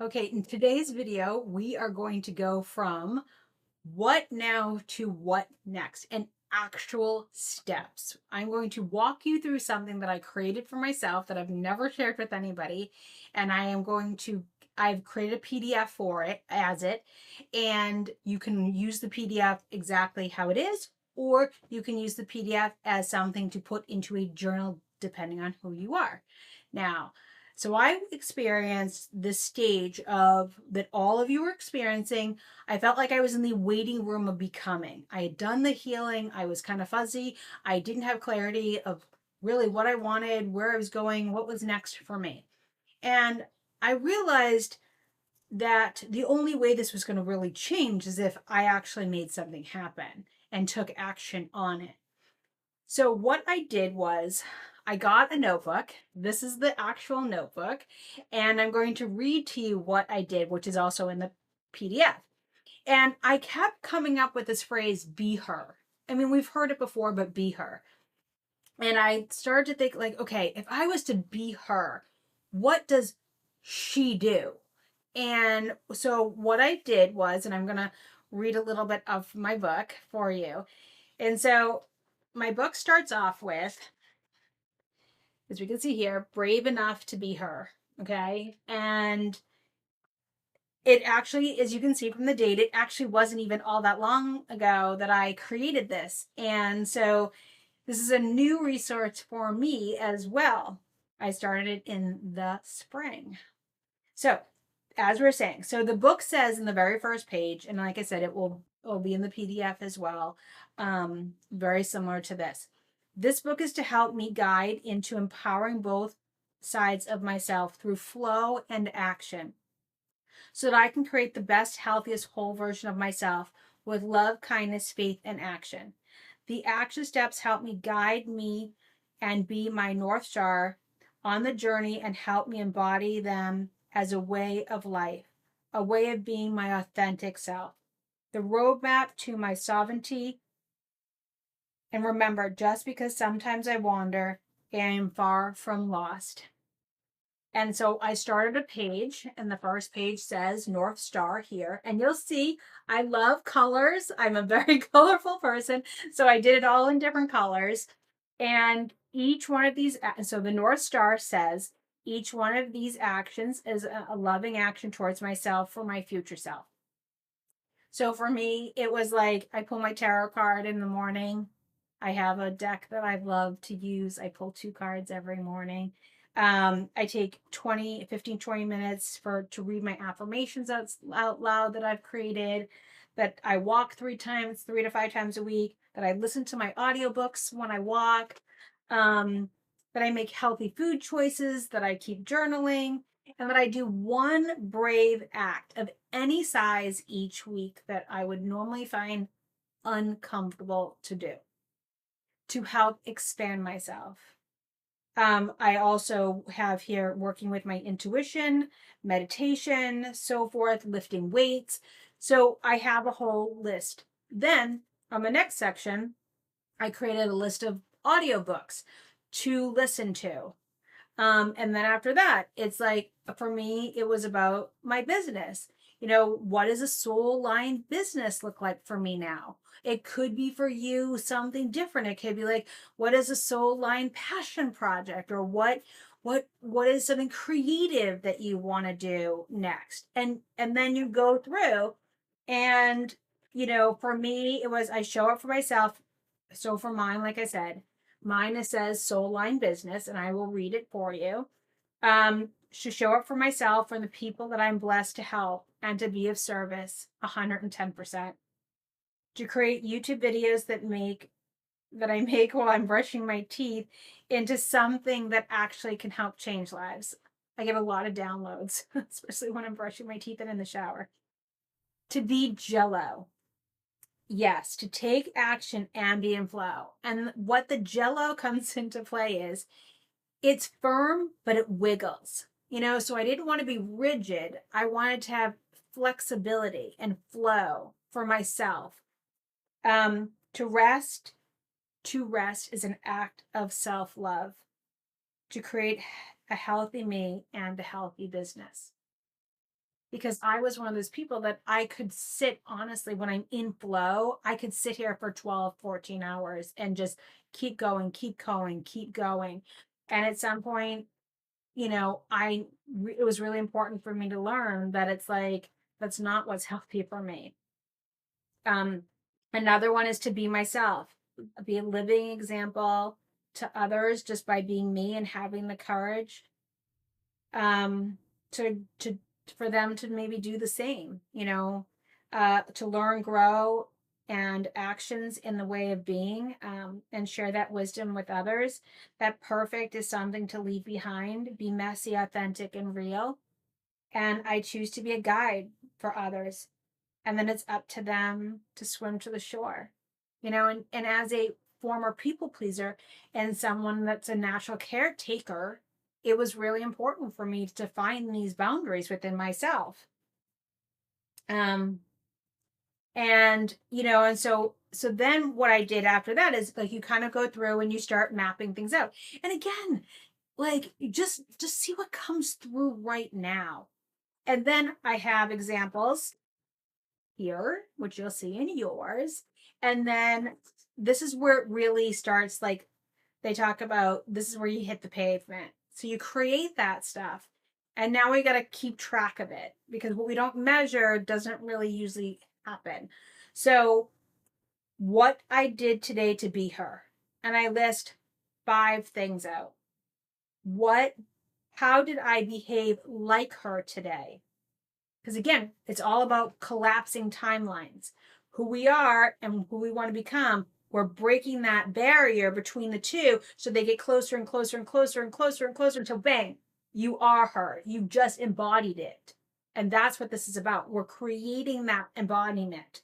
Okay, in today's video, we are going to go from what now to what next and actual steps. I'm going to walk you through something that I created for myself that I've never shared with anybody. And I've created a PDF for it and you can use the PDF exactly how it is, or you can use the PDF as something to put into a journal depending on who you are. Now, so I experienced this stage of that all of you are experiencing. I felt like I was in the waiting room of becoming. I had done the healing. I was kind of fuzzy. I didn't have clarity of really what I wanted, where I was going, what was next for me. And I realized that the only way this was going to really change is if I actually made something happen and took action on it. So what I did was I got a notebook. This is the actual notebook. And I'm going to read to you what I did, which is also in the PDF. And I kept coming up with this phrase, be her. I mean, we've heard it before, but be her. And I started to think, like, okay, if I was to be her, what does she do? And so what I did was, and I'm going to read a little bit of my book for you. And so my book starts off with, as we can see here, brave enough to be her. Okay. And it actually, as you can see from the date, it actually wasn't even all that long ago that I created this. And so this is a new resource for me as well. I started it in the spring. So, as we're saying, so the book says in the very first page, and like I said, it will be in the PDF as well, very similar to this. This book is to help me guide into empowering both sides of myself through flow and action so that I can create the best, healthiest, whole version of myself with love, kindness, faith, and action. The action steps help me guide me and be my North Star on the journey and help me embody them as a way of life, a way of being my authentic self, the roadmap to my sovereignty. And remember, just because sometimes I wander, I am far from lost. And so I started a page, and the first page says North Star here. And you'll see I love colors. I'm a very colorful person. So I did it all in different colors. And each one of these, so the North Star says each one of these actions is a loving action towards myself for my future self. So for me, it was like I pull my tarot card in the morning. I have a deck that I've loved to use. I pull two cards every morning. I take 20 minutes to read my affirmations out loud that I've created, that I walk 3 to 5 times a week, that I listen to my audiobooks when I walk, that I make healthy food choices, that I keep journaling, and that I do one brave act of any size each week that I would normally find uncomfortable to do to help expand myself. I also have here working with my intuition, meditation, so forth, lifting weights. So I have a whole list. Then on the next section, I created a list of audiobooks to listen to. And then after that, it's like for me, it was about my business. What does a soul aligned business look like for me now? It could be for you something different. It could be like, what is a soul aligned passion project, or what is something creative that you want to do next? And then you go through, and for me, it was I show up for myself. So for mine, like I said, mine it says soul line business, and I will read it for you. To show up for myself and the people that I'm blessed to help and to be of service 110%. To create YouTube videos that I make while I'm brushing my teeth into something that actually can help change lives. I get a lot of downloads, especially when I'm brushing my teeth and in the shower. To be Jello. Yes, to take action and be in flow. And what the Jello comes into play is it's firm, but it wiggles. So I didn't want to be rigid. I wanted to have flexibility and flow for myself. To rest is an act of self-love to create a healthy me and a healthy business. because I was one of those people that I could sit, honestly, when I'm in flow, I could sit here for 12, 14 hours and just keep going, keep going, keep going. And at some point, it was really important for me to learn that it's like, that's not what's healthy for me. Um, Another one is to be myself, be a living example to others just by being me and having the courage um, to for them to maybe do the same. To learn, grow, and actions in the way of being, and share that wisdom with others. That perfect is something to leave behind. Be messy, authentic, and real. And I choose to be a guide for others, and then it's up to them to swim to the shore. And as a former people pleaser and someone that's a natural caretaker, it was really important for me to find these boundaries within myself. um and then what I did after that is, like, you kind of go through and you start mapping things out. And again, like, just see what comes through right now. And then I have examples here, which you'll see in yours. And then this is where it really starts. Like, they talk about, this is where you hit the pavement. So you create that stuff. And now we got to keep track of it, because what we don't measure doesn't really usually happen. So, what I did today to be her, and I list 5 things out. How did I behave like her today? Because again, it's all about collapsing timelines. Who we are and who we want to become, we're breaking that barrier between the two so they get closer and closer and closer and closer and closer until bang, you are her. You just embodied it. And that's what this is about. We're creating that embodiment.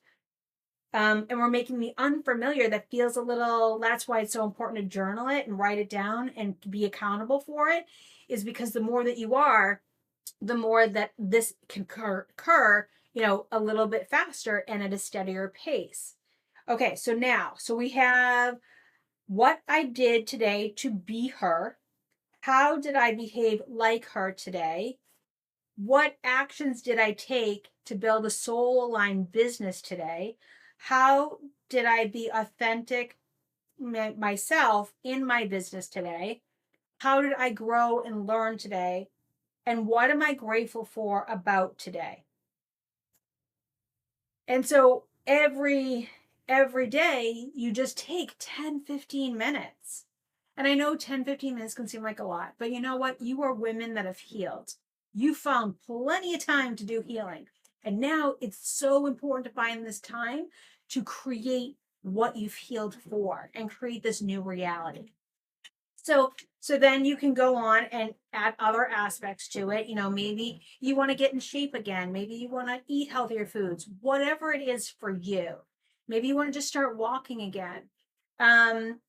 And we're making the unfamiliar that feels a little, that's why it's so important to journal it and write it down and be accountable for it, is because the more that you are, the more that this can occur, a little bit faster and at a steadier pace. Okay, so we have what I did today to be her. How did I behave like her today? What actions did I take to build a soul aligned business today? How did I be authentic myself in my business today? How did I grow and learn today? And what am I grateful for about today? And so every day you just take 10-15 minutes. And I know 10-15 minutes can seem like a lot, but you know what? You are women that have healed. You found plenty of time to do healing. And now it's so important to find this time to create what you've healed for and create this new reality. So then you can go on and add other aspects to it. Maybe you want to get in shape again. Maybe you want to eat healthier foods, whatever it is for you. Maybe you want to just start walking again. And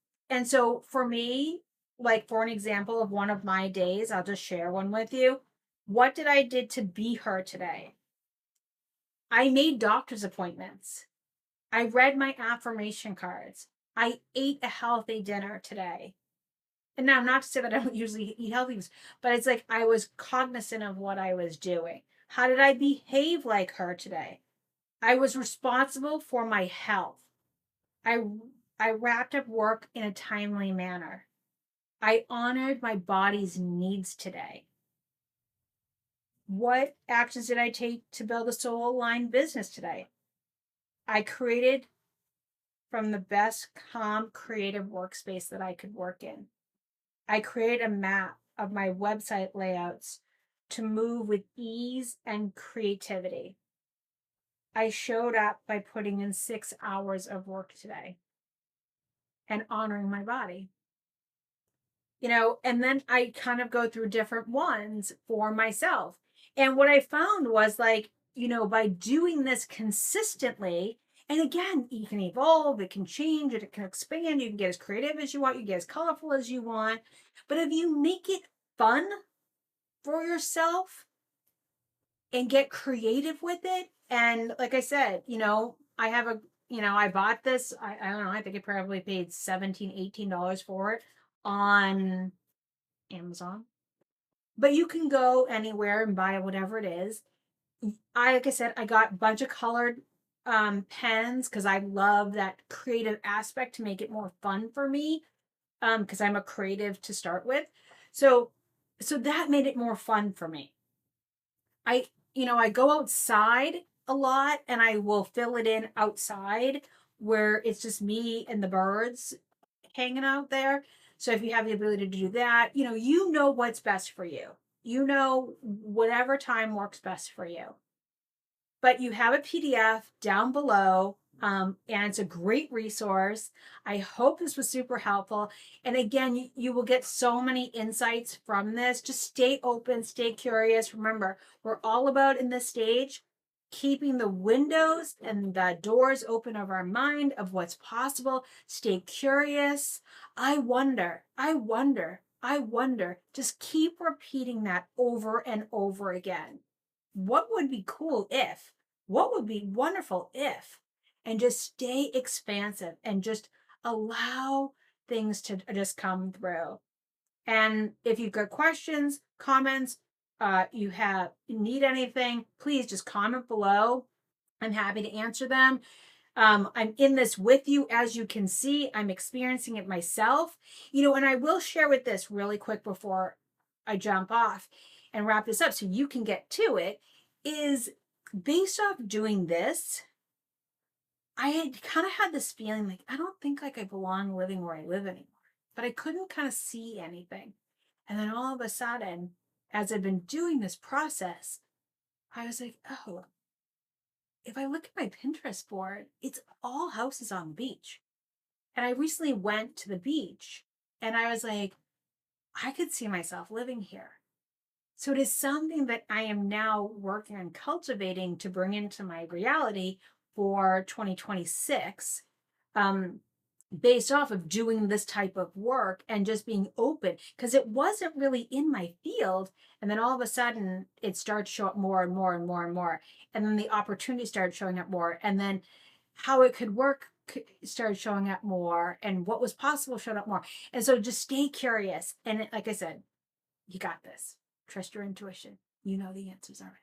so for me, like, for an example of one of my days, I'll just share one with you. What did I did to be her today? I made doctor's appointments. I read my affirmation cards. I ate a healthy dinner today. And now, not to say that I don't usually eat healthy foods, but it's like I was cognizant of what I was doing. How did I behave like her today? I was responsible for my health. I I wrapped up work in a timely manner. I honored my body's needs today. What actions did I take to build a soul aligned business today? I created from the best, calm, creative workspace that I could work in. I created a map of my website layouts to move with ease and creativity. I showed up by putting in 6 hours of work today and honoring my body. And then I kind of go through different ones for myself. And what I found was, like, by doing this consistently, and again, you can evolve, it can change, it can expand, you can get as creative as you want, you can get as colorful as you want. But if you make it fun for yourself and get creative with it, and like I said, I have I bought this, I don't know, I think I probably paid $17-18 for it on Amazon. But you can go anywhere and buy whatever it is. like I said, I got a bunch of colored pens because I love that creative aspect to make it more fun for me, because I'm a creative to start with. So so that made it more fun for me. I I go outside a lot and I will fill it in outside where it's just me and the birds hanging out there. So if you have the ability to do that, you know what's best for you. You know whatever time works best for you. But you have a PDF down below, and it's a great resource. I hope this was super helpful. And again, you will get so many insights from this. Just stay open, stay curious. Remember, we're all about in this stage keeping the windows and the doors open of our mind of what's possible. Stay curious. I wonder, I wonder, I wonder. Just keep repeating that over and over again. What would be cool if? What would be wonderful if? And just stay expansive and just allow things to just come through. And if you've got questions, comments, you need anything, please just comment below. I'm happy to answer them. I'm in this with you. As you can see, I'm experiencing it myself. And I will share with this really quick before I jump off and wrap this up so you can get to it, is based off doing this, I had kind of had this feeling like I don't think like I belong living where I live anymore. But I couldn't kind of see anything. And then all of a sudden, as I've been doing this process, I was like, oh, if I look at my Pinterest board, it's all houses on the beach. And I recently went to the beach and I was like, I could see myself living here. So it is something that I am now working on cultivating to bring into my reality for 2026, based off of doing this type of work and just being open, because it wasn't really in my field. And then all of a sudden it started to show up more and more and more and more. And then the opportunity started showing up more. And then how it could work started showing up more. And what was possible showed up more. And so just stay curious. And like I said, you got this. Trust your intuition. You know the answers already.